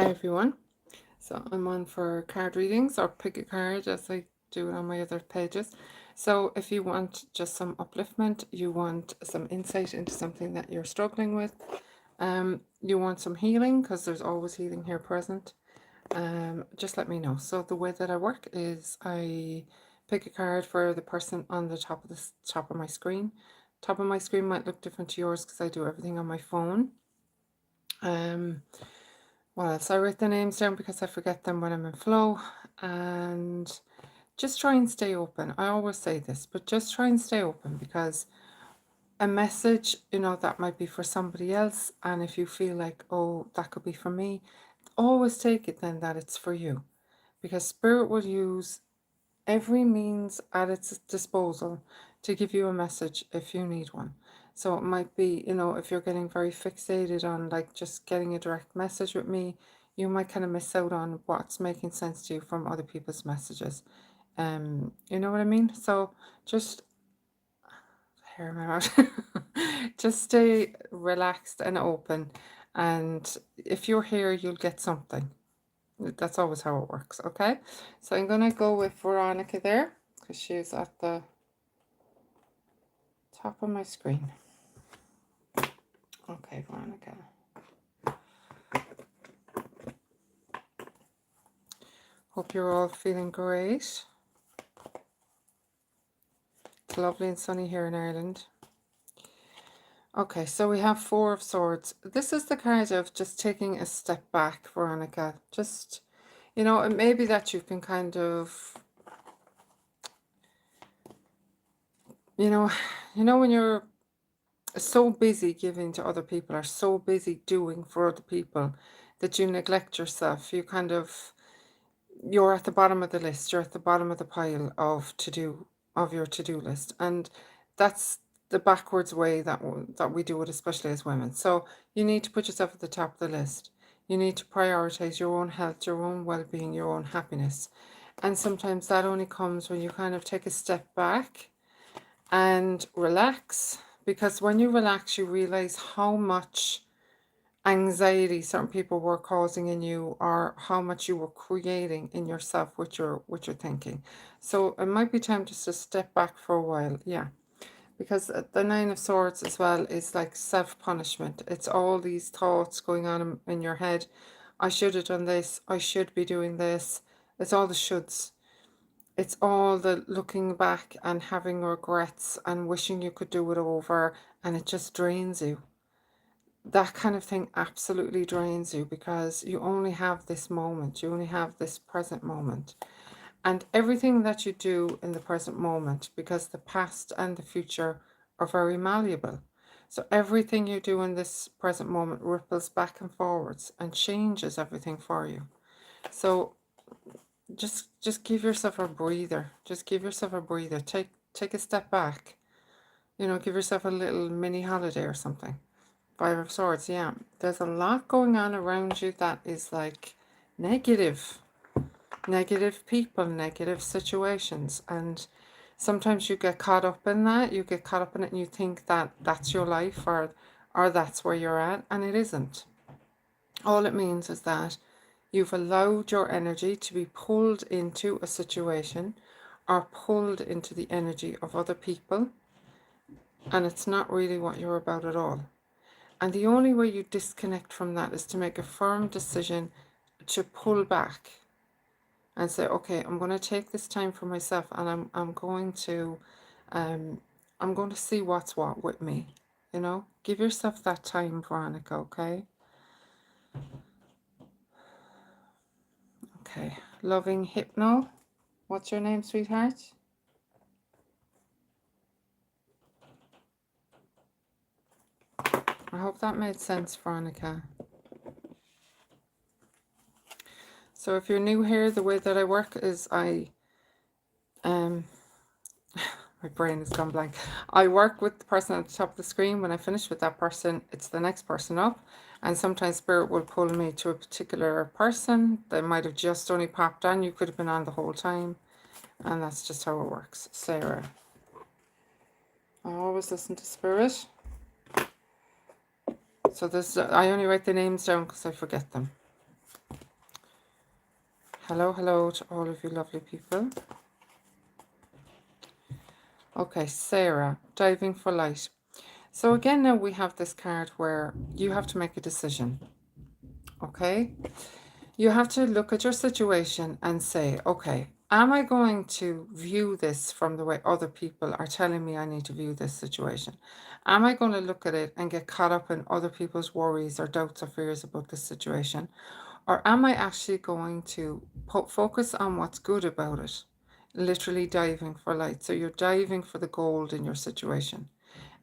Hi everyone. So I'm on for card readings or pick a card as I do it on my other pages. So if you want just some upliftment, you want some insight into something that you're struggling with, you want some healing because there's always healing here present, just let me know. So the way that I work is I pick a card for the person on the top of top of my screen. Top of my screen might look different to yours because I do everything on my phone. Well, so I write the names down because I forget them when I'm in flow, and just try and stay open. I always say this, but just try and stay open because a message, that might be for somebody else, and if you feel like, oh, that could be for me, always take it then that it's for you, because Spirit will use every means at its disposal to give you a message if you need one. So it might be, if you're getting very fixated on like just getting a direct message with me, you might kind of miss out on what's making sense to you from other people's messages. You know what I mean? So just hair in my mouth. Just stay relaxed and open. And if you're here, you'll get something. That's always how it works, okay? So I'm going to go with Veronica there because she's at the top of my screen. Okay, Veronica. Hope you're all feeling great. It's lovely and sunny here in Ireland. Okay, so we have Four of Swords. This is the card of just taking a step back, Veronica. Just, it may be that you've been kind of, when you're so busy giving to other people or so busy doing for other people that you neglect yourself. You're at the bottom of the list. You're at the bottom of the pile of your to-do list. And that's the backwards way that we do it, especially as women. So you need to put yourself at the top of the list. You need to prioritize your own health, your own well-being, your own happiness. And sometimes that only comes when you kind of take a step back and relax, because when you relax, you realize how much anxiety certain people were causing in you, or how much you were creating in yourself with your thinking. So it might be time just to step back for a while, yeah, because the Nine of Swords as well is like self-punishment. It's all these thoughts going on in your head. I should have done this, I should be doing this. It's all the shoulds. It's all the looking back and having regrets and wishing you could do it over, and it just drains you. That kind of thing absolutely drains you because you only have this moment. You only have this present moment. And everything that you do in the present moment, because the past and the future are very malleable. So everything you do in this present moment ripples back and forwards and changes everything for you. So just give yourself a breather. Just give yourself a breather. Take a step back. Give yourself a little mini holiday or something. Five of Swords, yeah. There's a lot going on around you that is like negative. Negative people, negative situations. And sometimes you get caught up in that. You get caught up in it and you think that that's your life, or that's where you're at. And it isn't. All it means is that you've allowed your energy to be pulled into a situation or pulled into the energy of other people, and it's not really what you're about at all. And the only way you disconnect from that is to make a firm decision to pull back and say, okay, I'm going to take this time for myself, and I'm going to see what's what with me. Give yourself that time, Veronica, okay? Okay, Loving Hypno. What's your name, sweetheart? I hope that made sense, Veronica. So if you're new here, the way that I work is my brain has gone blank. I work with the person at the top of the screen. When I finish with that person, it's the next person up. And sometimes Spirit will pull me to a particular person. They might have just only popped on. You could have been on the whole time. And that's just how it works. Sarah. I always listen to Spirit. So I only write the names down because I forget them. Hello, hello to all of you lovely people. Okay, Sarah, diving for light. So again, now we have this card where you have to make a decision. Okay, you have to look at your situation and say, okay, am I going to view this from the way other people are telling me I need to view this situation? Am I going to look at it and get caught up in other people's worries or doubts or fears about this situation? Or am I actually going to focus on what's good about it? Literally diving for light. So you're diving for the gold in your situation.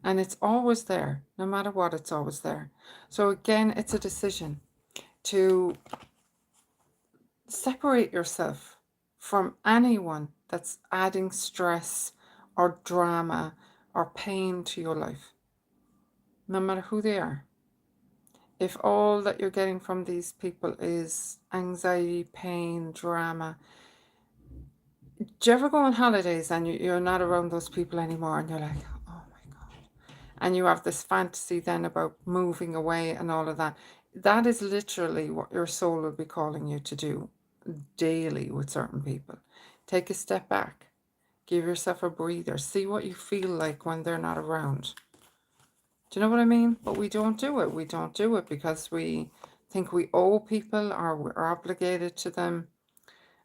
And it's always there. No matter what, it's always there. So again, it's a decision to separate yourself from anyone that's adding stress or drama or pain to your life, no matter who they are. If all that you're getting from these people is anxiety, pain, drama, do you ever go on holidays and you're not around those people anymore and you're like, oh my God. And you have this fantasy then about moving away and all of that. That is literally what your soul will be calling you to do daily with certain people. Take a step back, give yourself a breather, see what you feel like when they're not around. Do you know what I mean? But we don't do it. We don't do it because we think we owe people or we're obligated to them,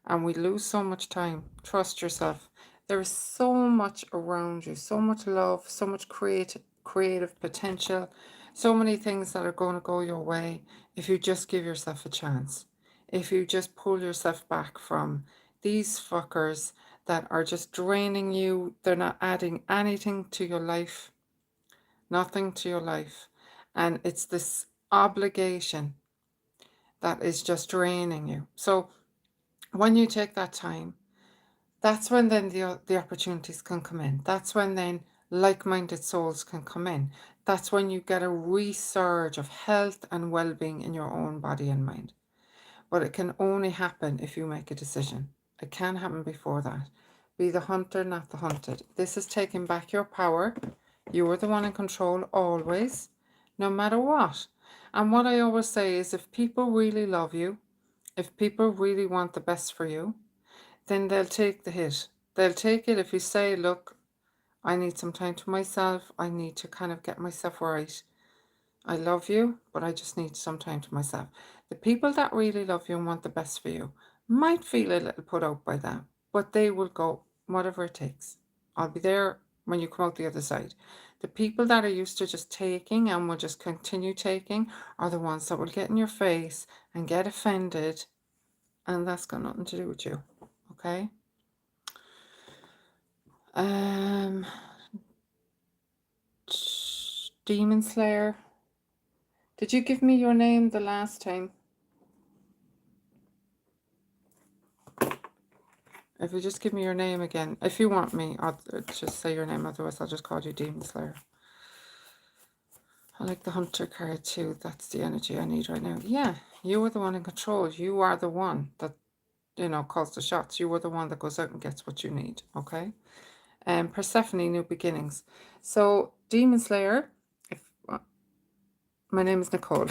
and we lose so much time. Trust yourself. There is so much around you, so much love, so much creative potential, so many things that are going to go your way if you just give yourself a chance. If you just pull yourself back from these fuckers that are just draining you, they're not adding anything to your life, nothing to your life. And it's this obligation that is just draining you. So when you take that time, that's when then the opportunities can come in. That's when then like-minded souls can come in. That's when you get a resurge of health and well-being in your own body and mind. But it can only happen if you make a decision. It can't happen before that. Be the hunter, not the hunted. This is taking back your power. You are the one in control always, no matter what. And what I always say is if people really love you, if people really want the best for you, then they'll take the hit. They'll take it if you say, look, I need some time to myself. I need to kind of get myself right. I love you, but I just need some time to myself. The people that really love you and want the best for you might feel a little put out by that, but they will go, whatever it takes. I'll be there when you come out the other side. The people that are used to just taking and will just continue taking are the ones that will get in your face and get offended, and that's got nothing to do with you. Okay? Demon Slayer. Did you give me your name the last time? If you just give me your name again. If you want me, I'll just say your name. Otherwise, I'll just call you Demon Slayer. I like the Hunter card too. That's the energy I need right now. Yeah, you are the one in control. You are the one that, calls the shots. You are the one that goes out and gets what you need. Okay? Persephone, New Beginnings. So, Demon Slayer, my name is Nicole.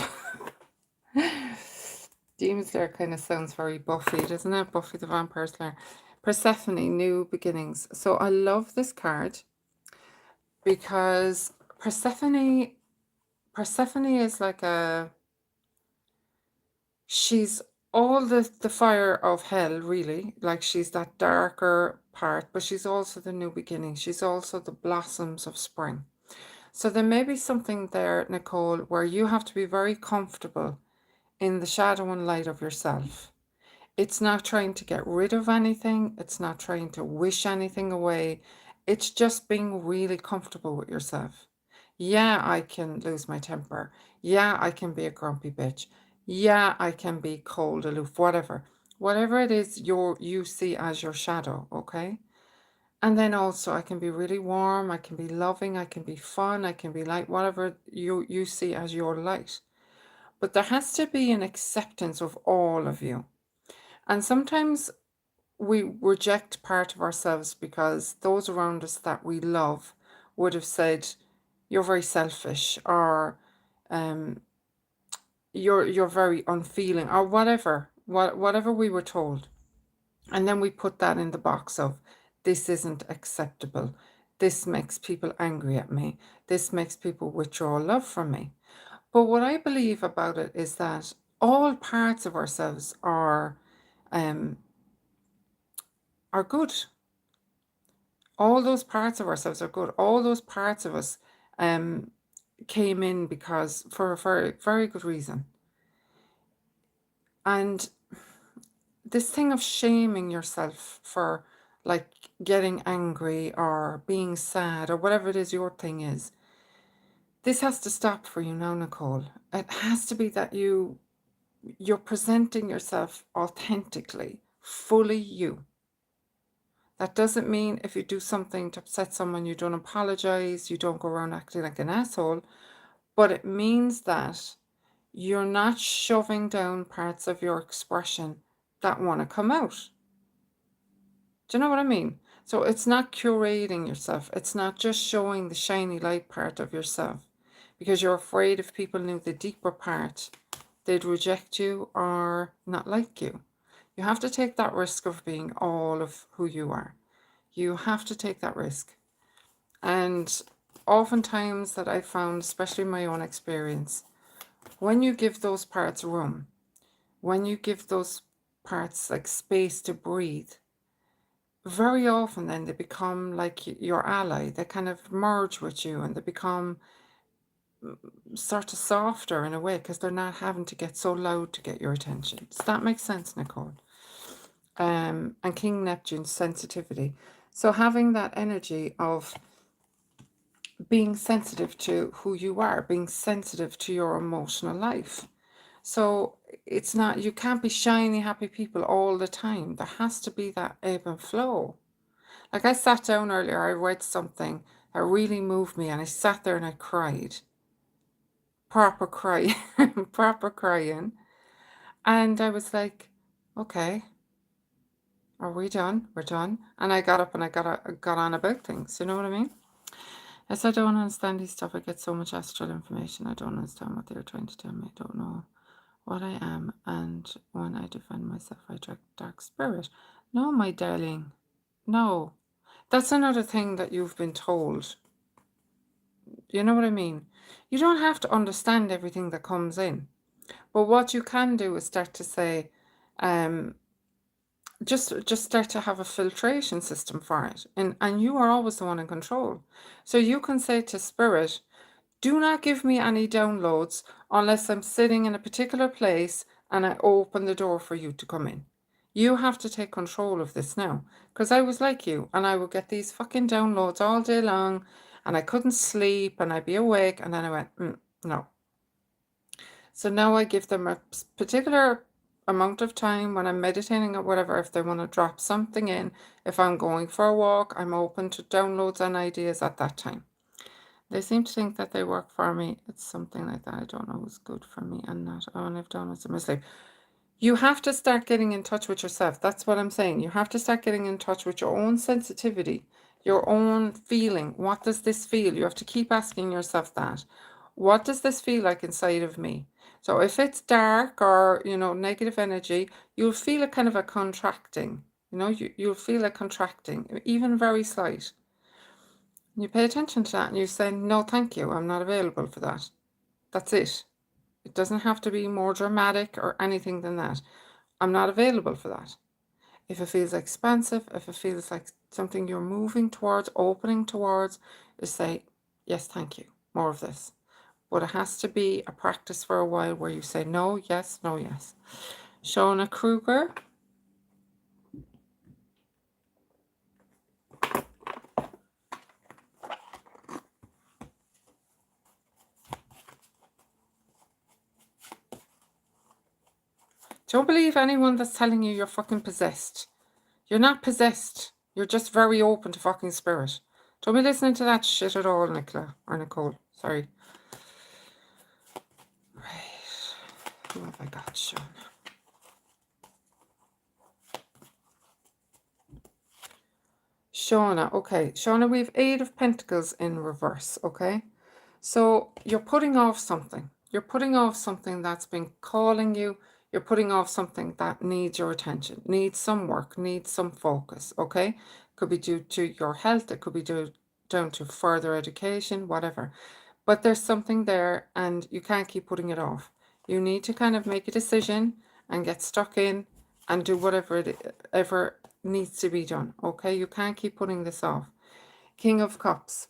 Demon Slayer kind of sounds very Buffy, doesn't it? Buffy the Vampire Slayer. Persephone, New Beginnings. So I love this card because Persephone is like she's all the fire of hell, really. Like she's that darker part, but she's also the new beginning. She's also the blossoms of spring. So there may be something there, Nicole, where you have to be very comfortable in the shadow and light of yourself. It's not trying to get rid of anything. It's not trying to wish anything away. It's just being really comfortable with yourself. Yeah, I can lose my temper. Yeah, I can be a grumpy bitch. Yeah, I can be cold, aloof, whatever. Whatever it is you see as your shadow, okay? And then also I can be really warm, I can be loving, I can be fun, I can be light, whatever you see as your light. But there has to be an acceptance of all of you. And sometimes we reject part of ourselves because those around us that we love would have said, you're very selfish, or you're very unfeeling, or whatever we were told. And then we put that in the box of, this isn't acceptable. This makes people angry at me. This makes people withdraw love from me. But what I believe about it is that all parts of ourselves are good. All those parts of ourselves are good. All those parts of us came in because for a very, very good reason. And this thing of shaming yourself for like getting angry or being sad or whatever it is your thing is, this has to stop for you now, Nicole. It has to be that you're presenting yourself authentically, fully you. That doesn't mean if you do something to upset someone, you don't apologize, you don't go around acting like an asshole, but it means that you're not shoving down parts of your expression that want to come out. Do you know what I mean? So it's not curating yourself. It's not just showing the shiny light part of yourself because you're afraid if people knew the deeper part, they'd reject you or not like you. You have to take that risk of being all of who you are. You have to take that risk. And oftentimes that I found, especially in my own experience, when you give those parts room, when you give those parts like space to breathe, very often then they become like your ally. They kind of merge with you and they become sort of softer in a way because they're not having to get so loud to get your attention. Does that make sense, Nicole? And King Neptune's sensitivity. So having that energy of being sensitive to who you are, being sensitive to your emotional life. So it's not, you can't be shiny, happy people all the time. There has to be that ebb and flow. Like I sat down earlier, I read something that really moved me and I sat there and I cried. Proper crying, proper crying. And I was like, okay, are we done? We're done. And I got up and I got on about things. You know what I mean? Yes, I don't understand these stuff. I get so much astral information. I don't understand what they're trying to tell me. I don't know what I am. And when I defend myself, I attract dark spirit. No, my darling. No. That's another thing that you've been told. You know what I mean? You don't have to understand everything that comes in. But what you can do is start to say, just start to have a filtration system for it. And you are always the one in control. So you can say to spirit, do not give me any downloads unless I'm sitting in a particular place and I open the door for you to come in. You have to take control of this now. Because I was like you and I would get these fucking downloads all day long and I couldn't sleep and I'd be awake and then I went, no. So now I give them a particular amount of time when I'm meditating or whatever, if they want to drop something in. If I'm going for a walk, I'm open to downloads and ideas at that time. They seem to think that they work for me. It's something like that. I don't know who's good for me and not. Oh, and I've done it in my sleep. You have to start getting in touch with yourself. That's what I'm saying. You have to start getting in touch with your own sensitivity, your own feeling. What does this feel? You have to keep asking yourself that. What does this feel like inside of me? So if it's dark or, negative energy, you'll feel a kind of a contracting. You'll feel a contracting, even very slight. You pay attention to that and you say, no, thank you. I'm not available for that. That's it. It doesn't have to be more dramatic or anything than that. I'm not available for that. If it feels expansive, if it feels like something you're moving towards, opening towards, just say, yes, thank you. More of this. But it has to be a practice for a while where you say no, yes, no, yes. Shauna Kruger. Don't believe anyone that's telling you you're fucking possessed. You're not possessed. You're just very open to fucking spirit. Don't be listening to that shit at all, Nicola. Or Nicole. Sorry. Right. Who have I got, Shauna? Shauna. Okay. Shauna, we have 8 of Pentacles in reverse. Okay. So you're putting off something. You're putting off something that's been calling you. You're putting off something that needs your attention, needs some work, needs some focus, okay? Could be due to your health, it could be down to further education, whatever. But there's something there and you can't keep putting it off. You need to kind of make a decision and get stuck in and do whatever it ever needs to be done, okay? You can't keep putting this off. King of Cups.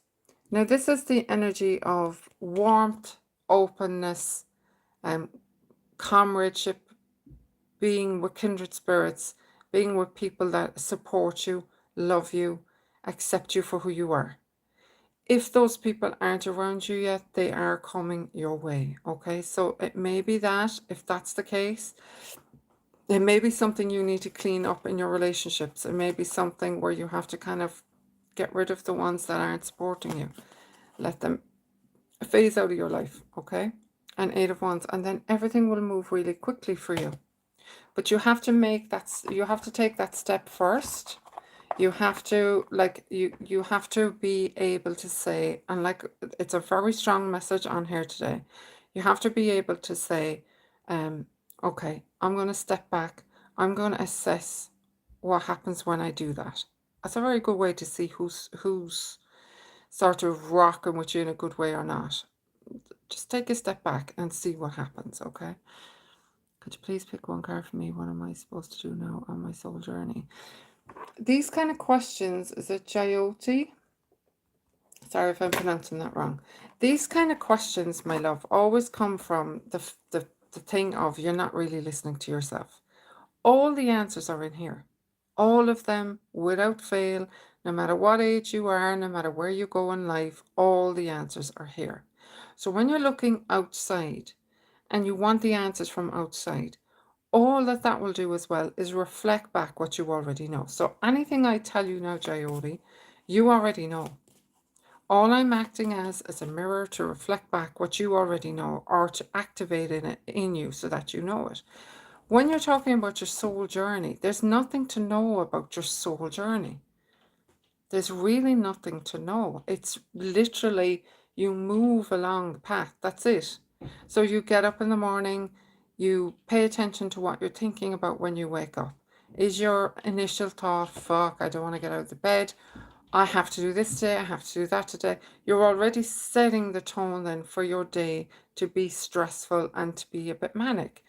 Now, this is the energy of warmth, openness, comradeship, being with kindred spirits, being with people that support you, love you, accept you for who you are. If those people aren't around you yet, they are coming your way, okay? So it may be that, if that's the case, it may be something you need to clean up in your relationships. It may be something where you have to kind of get rid of the ones that aren't supporting you. Let them phase out of your life, okay? And Eight of Wands, and then everything will move really quickly for you. But you have to you have to take that step first. You have to, like, you have to be able to say, and like, it's a very strong message on here today. You have to be able to say, okay, I'm going to step back. I'm going to assess what happens when I do that. That's a very good way to see who's sort of rocking with you in a good way or not. Just take a step back and see what happens, okay? Could you please pick one card for me? What am I supposed to do now on my soul journey? These kind of questions, is it Jyoti? Sorry if I'm pronouncing that wrong. These kind of questions, my love, always come from the thing of you're not really listening to yourself. All the answers are in here. All of them, without fail, no matter what age you are, no matter where you go in life, all the answers are here. So when you're looking outside and you want the answers from outside, all that will do as well is reflect back what you already know. So anything I tell you now, Jyoti, you already know. All I'm acting as is a mirror to reflect back what you already know, or to activate it in you so that you know it. When you're talking about your soul journey, there's nothing to know about your soul journey. There's really nothing to know. It's literally you move along the path. That's it. So you get up in the morning, you pay attention to what you're thinking about when you wake up. Is your initial thought, fuck, I don't want to get out of the bed. I have to do this today. I have to do that today. You're already setting the tone then for your day to be stressful and to be a bit manic.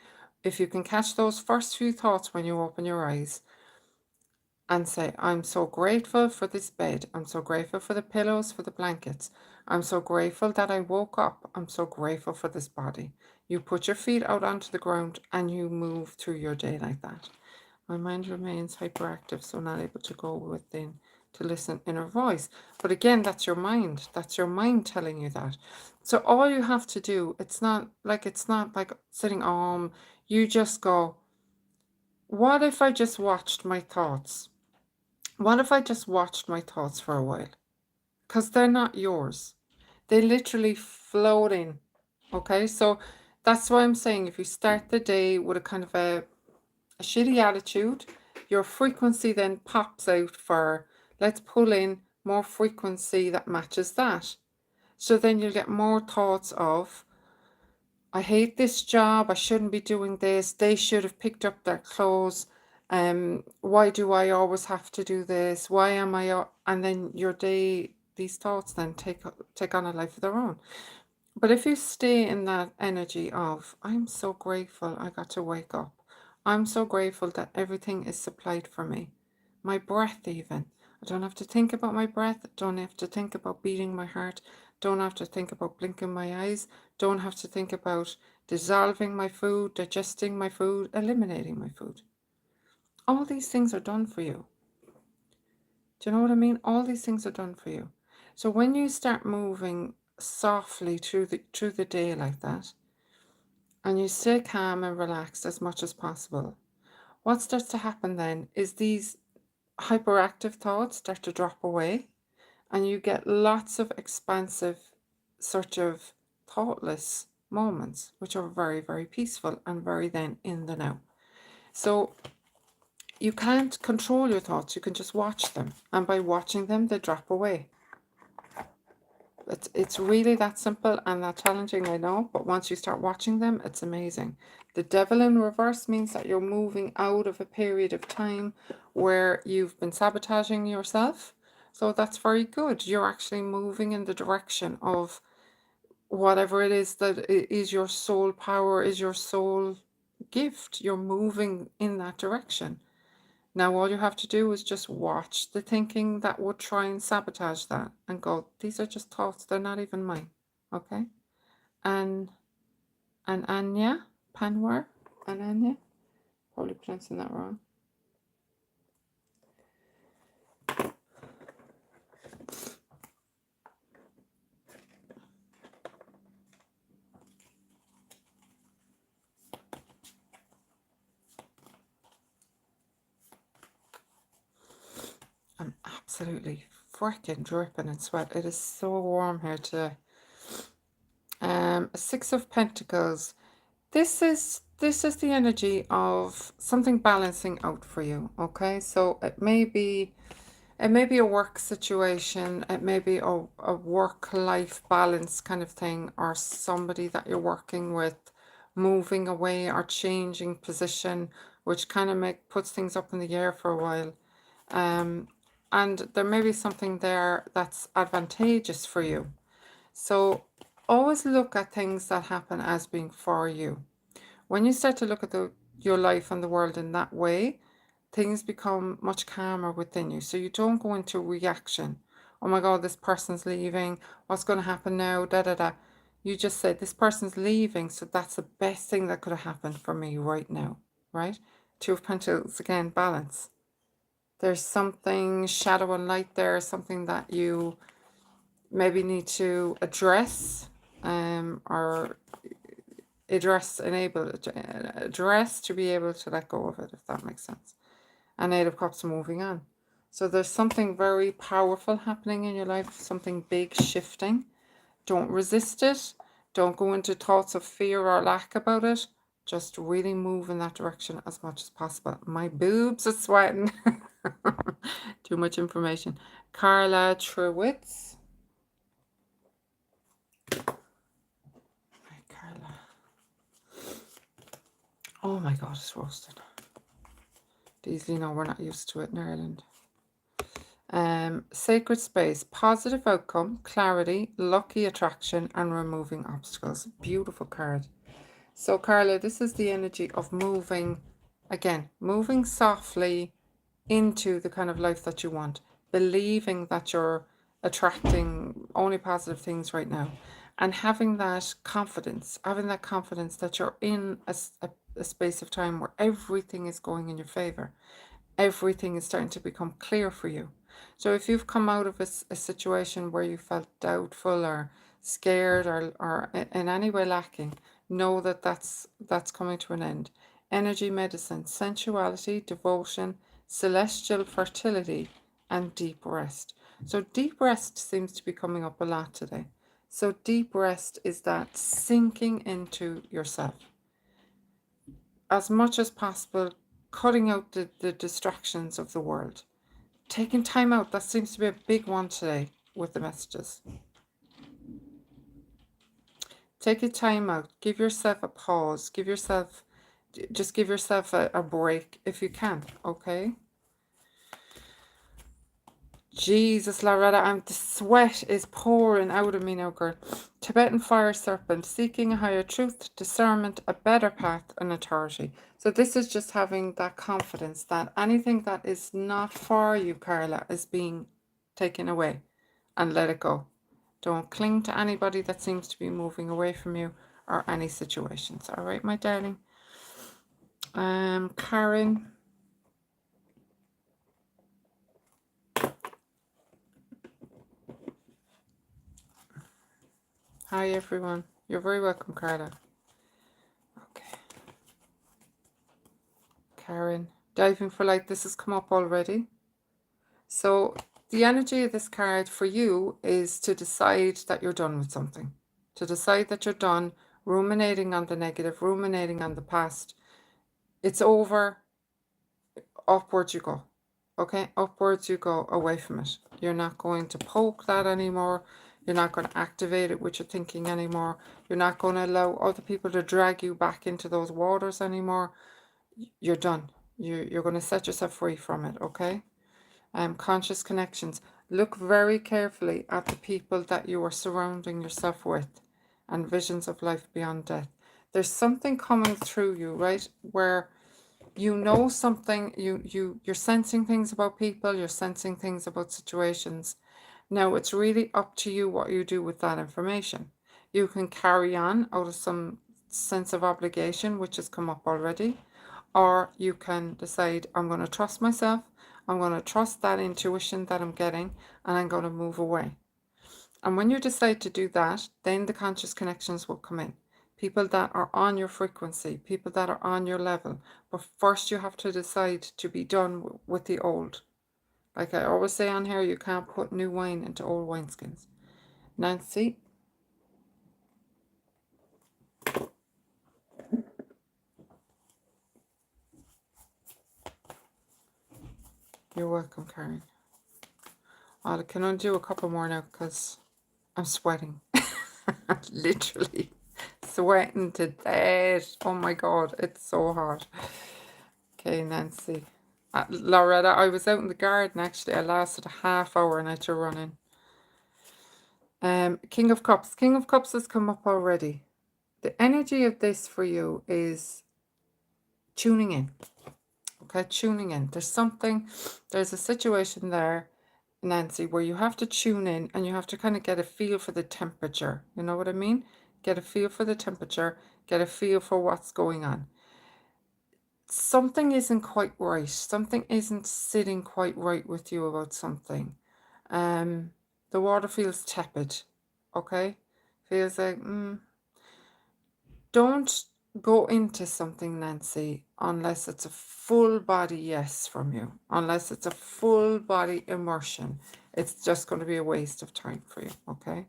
If you can catch those first few thoughts when you open your eyes, and say, I'm so grateful for this bed. I'm so grateful for the pillows, for the blankets. I'm so grateful that I woke up. I'm so grateful for this body. You put your feet out onto the ground and you move through your day like that. My mind remains hyperactive, so not able to go within to listen inner voice. But again, that's your mind. That's your mind telling you that. So all you have to do, it's not like sitting you just go, what if I just watched my thoughts? What if I just watched my thoughts for a while? Because they're not yours. They literally float in. Okay, so that's why I'm saying if you start the day with a kind of a shitty attitude, your frequency then pops out for, let's pull in more frequency that matches that. So then you'll get more thoughts of, I hate this job, I shouldn't be doing this, they should have picked up their clothes, why do I always have to do this, why am I, and then your day, these thoughts then take on a life of their own. But if you stay in that energy of, I'm so grateful I got to wake up, I'm so grateful that everything is supplied for me, my breath even, I don't have to think about my breath, don't have to think about beating my heart, don't have to think about blinking my eyes, don't have to think about dissolving my food, digesting my food, eliminating my food. All these things are done for you. Do you know what I mean? All these things are done for you. So when you start moving softly through the day like that, and you stay calm and relaxed as much as possible, what starts to happen then is these hyperactive thoughts start to drop away, and you get lots of expansive, sort of thoughtless moments, which are very, very peaceful and very then in the now. So you can't control your thoughts, you can just watch them. And by watching them, they drop away. It's really that simple and that challenging, I know, but once you start watching them, it's amazing. The devil in reverse means that you're moving out of a period of time where you've been sabotaging yourself. So that's very good. You're actually moving in the direction of whatever it is that is your soul power, is your soul gift. You're moving in that direction. Now, all you have to do is just watch the thinking that would try and sabotage that and go, these are just thoughts. They're not even mine. Okay? And Anya, Panwar, and Anya, probably pronouncing that wrong. I'm absolutely freaking dripping in sweat. It is so warm here today. Six of Pentacles. This is the energy of something balancing out for you. Okay, so it may be a work situation, it may be a work-life balance kind of thing, or somebody that you're working with moving away or changing position, which kind of puts things up in the air for a while. And there may be something there that's advantageous for you. So always look at things that happen as being for you. When you start to look at your life and the world in that way, things become much calmer within you. So you don't go into reaction. Oh my God, this person's leaving. What's going to happen now? Da da da. You just say, this person's leaving, so that's the best thing that could have happened for me right now, right? Two of Pentacles, again, balance. There's something shadow and light there, something that you maybe need to address, or address to be able to let go of it, if that makes sense. And Eight of Cups, moving on. So there's something very powerful happening in your life, something big shifting. Don't resist it. Don't go into thoughts of fear or lack about it. Just really move in that direction as much as possible. My boobs are sweating. Too much information. Carla Trewitz. Hi, Carla. Oh my God, it's roasted. Easily, no, we're not used to it in Ireland. Sacred space, positive outcome, clarity, lucky attraction, and removing obstacles. Beautiful card. So Carla, this is the energy of moving, again, moving softly into the kind of life that you want, believing that you're attracting only positive things right now, and having that confidence that you're in a space of time where everything is going in your favor. Everything is starting to become clear for you. So if you've come out of a situation where you felt doubtful or scared or in any way lacking, know that that's coming to an end. Energy medicine, sensuality, devotion, celestial fertility, and deep rest. So deep rest seems to be coming up a lot today. So deep rest is that sinking into yourself. As much as possible, cutting out the distractions of the world. Taking time out, that seems to be a big one today with the messages. Take a time out. Give yourself a pause. Just give yourself a break if you can, okay? Jesus, Loretta, the sweat is pouring out of me now, girl. Tibetan fire serpent, seeking a higher truth, discernment, a better path, and authority. So this is just having that confidence that anything that is not for you, Carla, is being taken away, and let it go. Don't cling to anybody that seems to be moving away from you or any situations. All right, my darling. Karen. Hi, everyone. You're very welcome, Carla. Okay. Karen. Diving for light. This has come up already. So the energy of this card for you is to decide that you're done with something. To decide that you're done ruminating on the negative, ruminating on the past. It's over. Upwards you go. Okay? Upwards you go, away from it. You're not going to poke that anymore. You're not going to activate it with your thinking anymore. You're not going to allow other people to drag you back into those waters anymore. You're done. You're going to set yourself free from it, okay? Conscious connections. Look very carefully at the people that you are surrounding yourself with, and visions of life beyond death. There's something coming through you, right? Where you know something, you're sensing things about people, you're sensing things about situations. Now it's really up to you what you do with that information. You can carry on out of some sense of obligation, which has come up already, or you can decide, I'm going to trust myself, I'm going to trust that intuition that I'm getting, and I'm going to move away. And when you decide to do that, then the conscious connections will come in. People that are on your frequency, people that are on your level. But first you have to decide to be done with the old. Like I always say on here, you can't put new wine into old wineskins. Nancy? You're welcome, Karen. Well, I can only do a couple more now because I'm sweating. Literally sweating to death. Oh my God, it's so hot. Okay, Nancy. Loretta, I was out in the garden actually. I lasted a half hour and I had to run in. King of Cups. King of Cups has come up already. The energy of this for you is tuning in. Okay, tuning in. There's a situation there, Nancy, where you have to tune in and you have to kind of get a feel for the temperature. You know what I mean? Get a feel for the temperature, get a feel for what's going on. Something isn't quite right. Something isn't sitting quite right with you about something. The water feels tepid. Okay? Feels like, don't go into something, Nancy, unless it's a full body yes from you. Unless it's a full body immersion. It's just going to be a waste of time for you. Okay?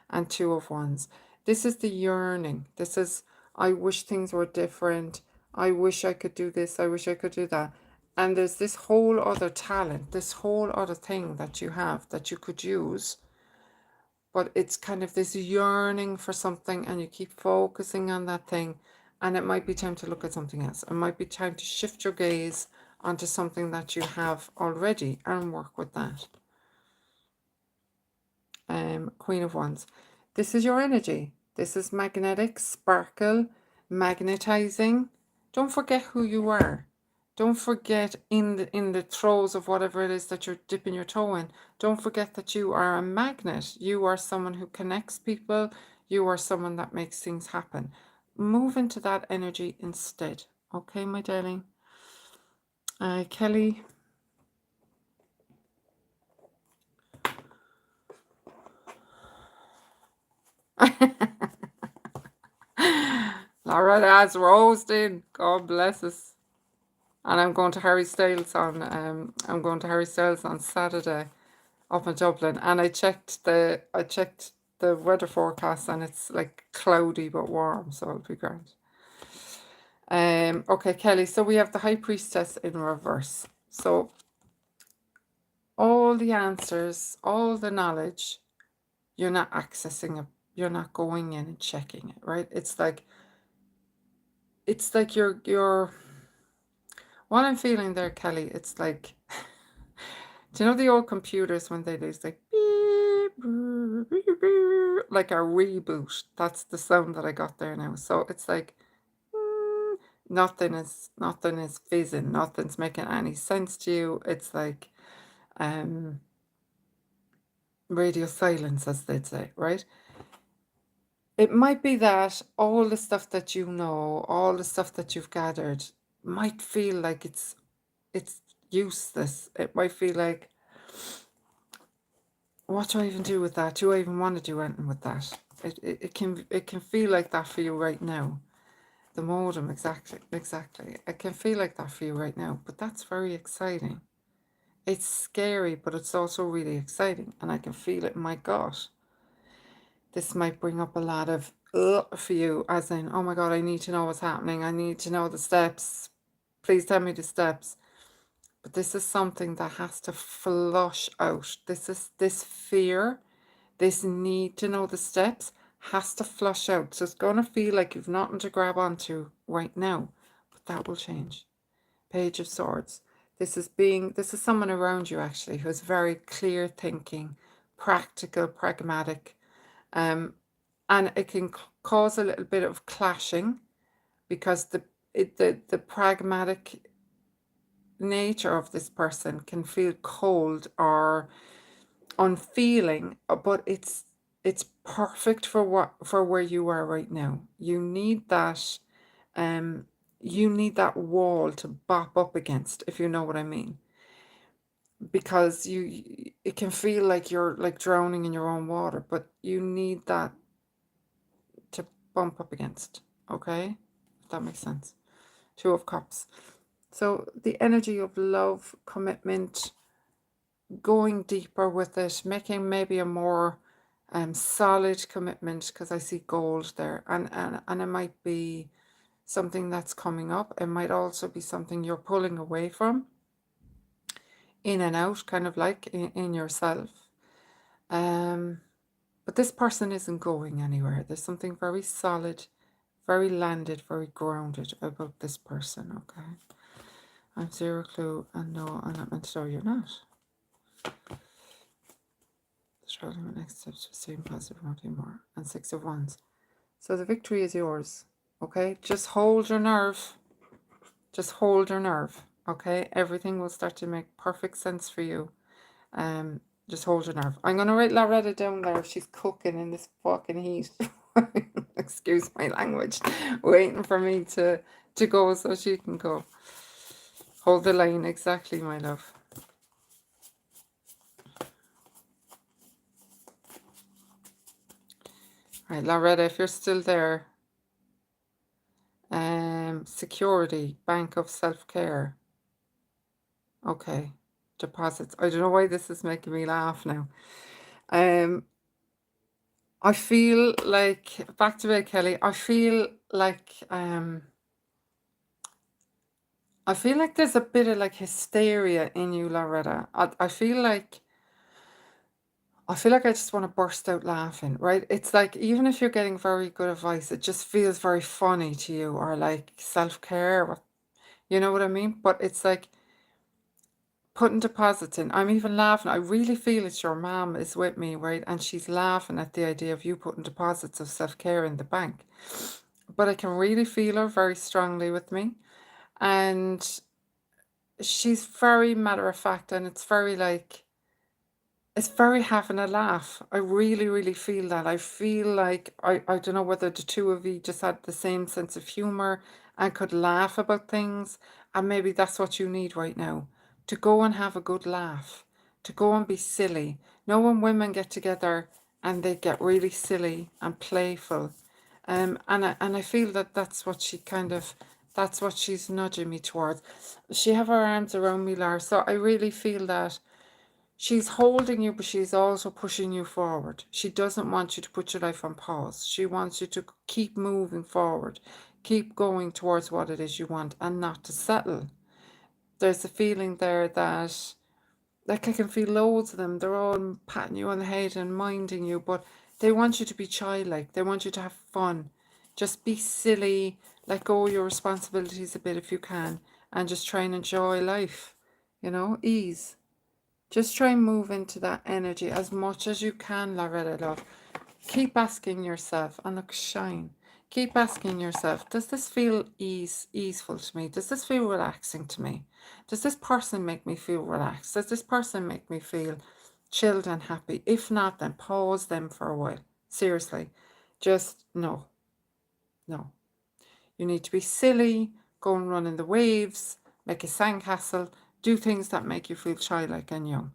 And Two of Wands. This is the yearning. This is, I wish things were different. I wish I could do this. I wish I could do that. And there's this whole other talent, this whole other thing that you have that you could use. But it's kind of this yearning for something and you keep focusing on that thing. And it might be time to look at something else. It might be time to shift your gaze onto something that you have already and work with that. Queen of Wands. This is your energy. This is magnetic, sparkle, magnetizing. Don't forget who you are. Don't forget in the throes of whatever it is that you're dipping your toe in. Don't forget that you are a magnet. You are someone who connects people. You are someone that makes things happen. Move into that energy instead. Okay, my darling. Kelly. Loretta's roasting. God bless us. And I'm going to Harry Styles on Saturday up in Dublin. And I checked the weather forecast and it's like cloudy but warm, so it'll be great. Okay, Kelly, so we have the High Priestess in reverse. So all the answers, all the knowledge, you're not accessing it. You're not going in and checking it, right? It's like you're what I'm feeling there, Kelly, it's like, do you know the old computers when they do, it's like, beep, beep, beep, beep, like a reboot? That's the sound that I got there now. So it's like, nothing is fizzing, nothing's making any sense to you. It's like radio silence, as they'd say, right? It might be that all the stuff that you know, all the stuff that you've gathered might feel like it's useless. It might feel like, what do I even do with that? Do I even want to do anything with that? It can feel like that for you right now. The modem, exactly. It can feel like that for you right now, but that's very exciting. It's scary, but it's also really exciting, and I can feel it in my gut. This might bring up a lot of for you, as in, oh my God, I need to know what's happening. I need to know the steps. Please tell me the steps. But this is something that has to flush out. This fear, This need to know the steps has to flush out. So it's going to feel like you've nothing to grab onto right now, but that will change. Page of Swords. This is someone around you actually who's very clear thinking, practical, pragmatic, and it can cause a little bit of clashing because the pragmatic nature of this person can feel cold or unfeeling, but it's perfect for where you are right now. You need that wall to bop up against, if you know what I mean, because it can feel like you're like drowning in your own water, but you need that to bump up against. Okay, if that makes sense. Two of Cups. So the energy of love, commitment, going deeper with it, making maybe a more solid commitment, because I see gold there, and it might be something that's coming up. It might also be something you're pulling away from, in and out, kind of like in yourself. But this person isn't going anywhere. There's something very solid, very landed, very grounded about this person. Okay, I'm zero clue, and no, I'm not meant to know you're not. Struggling with next steps to staying positive, wanting more, and Six of Wands. So the victory is yours. Okay, just hold your nerve. Just hold your nerve. Okay, everything will start to make perfect sense for you. Just hold your nerve. I'm gonna write Loretta down there. She's cooking in this fucking heat. Excuse my language. Waiting for me to go so she can go. Hold the line, exactly, my love. Right, Loretta, if you're still there. Security, bank of self-care. Okay, deposits. I don't know why this is making me laugh now. I feel like, back to it, Kelly, I feel like there's a bit of like hysteria in you, Loretta. I feel like I just want to burst out laughing, right? It's like, even if you're getting very good advice, it just feels very funny to you, or like self-care, you know what I mean? But it's like putting deposits in. I'm even laughing. I really feel it's your mom is with me, right? And she's laughing at the idea of you putting deposits of self-care in the bank. But I can really feel her very strongly with me. And she's very matter of fact, and it's very like, it's very having a laugh. I really, really feel that. I feel like, I don't know whether the two of you just had the same sense of humor and could laugh about things. And maybe that's what you need right now, to go and have a good laugh, to go and be silly. Know when women get together and they get really silly and playful. And I feel that that's what that's what she's nudging me towards. She have her arms around me, Lar. So I really feel that she's holding you, but she's also pushing you forward. She doesn't want you to put your life on pause. She wants you to keep moving forward, keep going towards what it is you want, and not to settle. There's a feeling there that, like, I can feel loads of them. They're all patting you on the head and minding you, but they want you to be childlike. They want you to have fun. Just be silly, let go of your responsibilities a bit if you can, and just try and enjoy life. You know, ease. Just try and move into that energy as much as you can, Loretta, love. Keep asking yourself, and look, shine. Keep asking yourself, does this feel easeful to me? Does this feel relaxing to me? Does this person make me feel relaxed? Does this person make me feel chilled and happy? If not, then pause them for a while. Seriously, just no. You need to be silly, go and run in the waves, make a sandcastle, do things that make you feel childlike and young,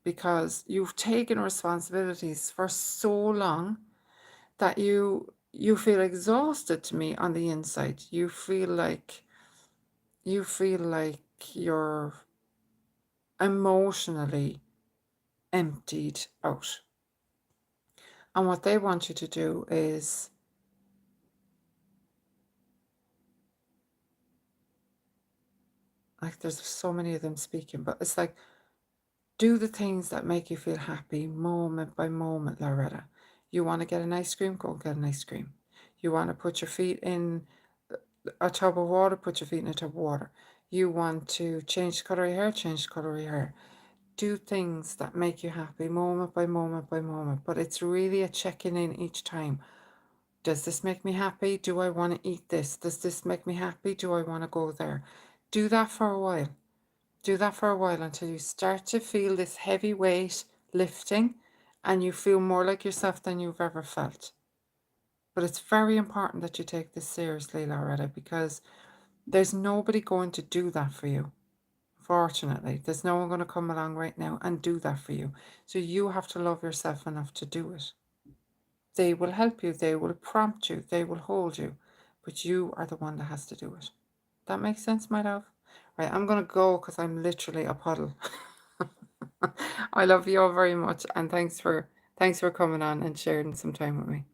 because you've taken responsibilities for so long that you feel exhausted to me on the inside. You feel like you're emotionally emptied out. And what they want you to do is, like, there's so many of them speaking, but it's like, Do the things that make you feel happy moment by moment, Loretta. You want to get an ice cream? Go get an ice cream. You want to put your feet in a tub of water? Put your feet in a tub of water. You want to change the colour of your hair? Change the colour of your hair. Do things that make you happy moment by moment by moment. But it's really a checking in each time. Does this make me happy? Do I want to eat this? Does this make me happy? Do I want to go there? Do that for a while. Do that for a while until you start to feel this heavy weight lifting and you feel more like yourself than you've ever felt. But it's very important that you take this seriously, Loretta, because there's nobody going to do that for you. Fortunately, there's no one going to come along right now and do that for you. So you have to love yourself enough to do it. They will help you, they will prompt you, they will hold you, but you are the one that has to do it. That makes sense, my love? Right, I'm going to go because I'm literally a puddle. I love you all very much, and thanks for coming on and sharing some time with me.